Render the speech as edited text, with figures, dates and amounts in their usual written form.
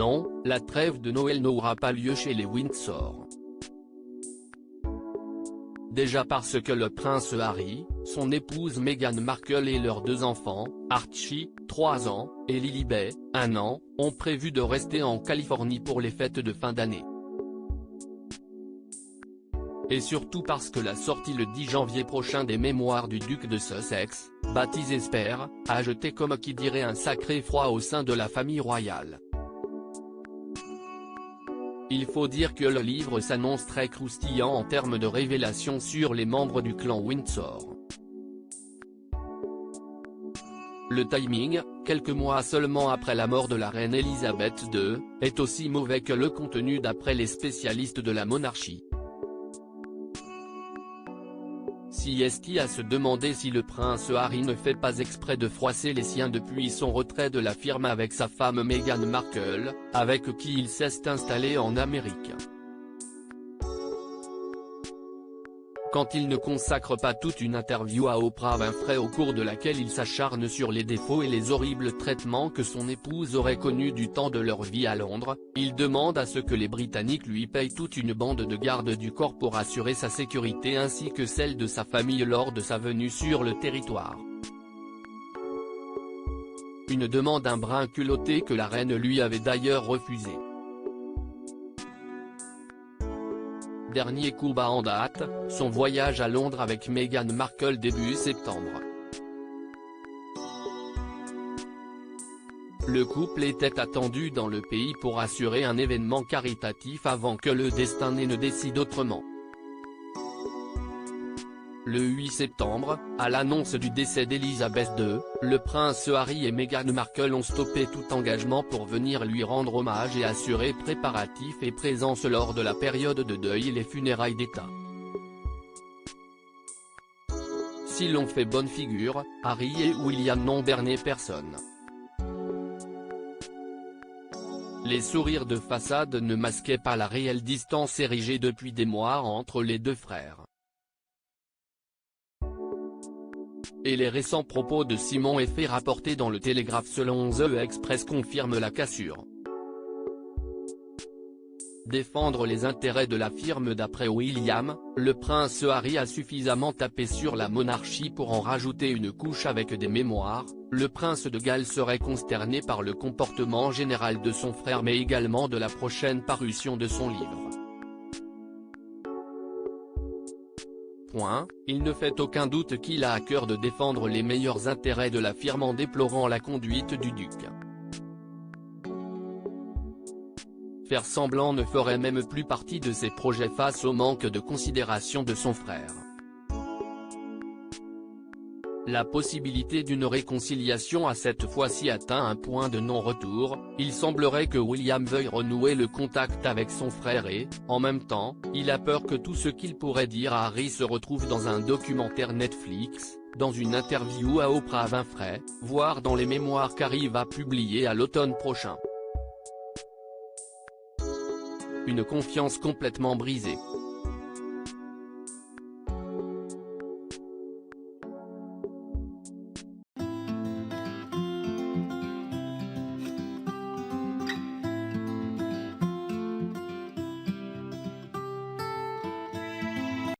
Non, la trêve de Noël n'aura pas lieu chez les Windsor. Déjà parce que le prince Harry, son épouse Meghan Markle et leurs 2 enfants, Archie, 3 ans, et Lilibet, 1 an, ont prévu de rester en Californie pour les fêtes de fin d'année. Et surtout parce que la sortie le 10 janvier prochain des mémoires du duc de Sussex, baptisé Spare, a jeté comme qui dirait un sacré froid au sein de la famille royale. Il faut dire que le livre s'annonce très croustillant en termes de révélations sur les membres du clan Windsor. Le timing, quelques mois seulement après la mort de la reine Elisabeth II, est aussi mauvais que le contenu d'après les spécialistes de la monarchie. Si est-il à se demander si le prince Harry ne fait pas exprès de froisser les siens depuis son retrait de la firme avec sa femme Meghan Markle, avec qui il s'est installé en Amérique. Quand il ne consacre pas toute une interview à Oprah Winfrey au cours de laquelle il s'acharne sur les défauts et les horribles traitements que son épouse aurait connus du temps de leur vie à Londres, il demande à ce que les Britanniques lui payent toute une bande de garde du corps pour assurer sa sécurité ainsi que celle de sa famille lors de sa venue sur le territoire. Une demande un brin culottée que la reine lui avait d'ailleurs refusée. Dernier coup bas en date, son voyage à Londres avec Meghan Markle début septembre. Le couple était attendu dans le pays pour assurer un événement caritatif avant que le destin ne décide autrement. Le 8 septembre, à l'annonce du décès d'Elisabeth II, le prince Harry et Meghan Markle ont stoppé tout engagement pour venir lui rendre hommage et assurer préparatifs et présence lors de la période de deuil et les funérailles d'État. Si l'on fait bonne figure, Harry et William n'ont berné personne. Les sourires de façade ne masquaient pas la réelle distance érigée depuis des mois entre les 2 frères. Et les récents propos de Simon et faits rapportés dans le Télégraphe selon The Express confirment la cassure. Défendre les intérêts de la firme d'après William, le prince Harry a suffisamment tapé sur la monarchie pour en rajouter une couche avec des mémoires, le prince de Galles serait consterné par le comportement général de son frère mais également de la prochaine parution de son livre. Il ne fait aucun doute qu'il a à cœur de défendre les meilleurs intérêts de la firme en déplorant la conduite du duc. Faire semblant ne ferait même plus partie de ses projets face au manque de considération de son frère. La possibilité d'une réconciliation a cette fois-ci atteint un point de non-retour, il semblerait que William veuille renouer le contact avec son frère et, en même temps, il a peur que tout ce qu'il pourrait dire à Harry se retrouve dans un documentaire Netflix, dans une interview à Oprah Winfrey, voire dans les mémoires qu'Harry va publier à l'automne prochain. Une confiance complètement brisée.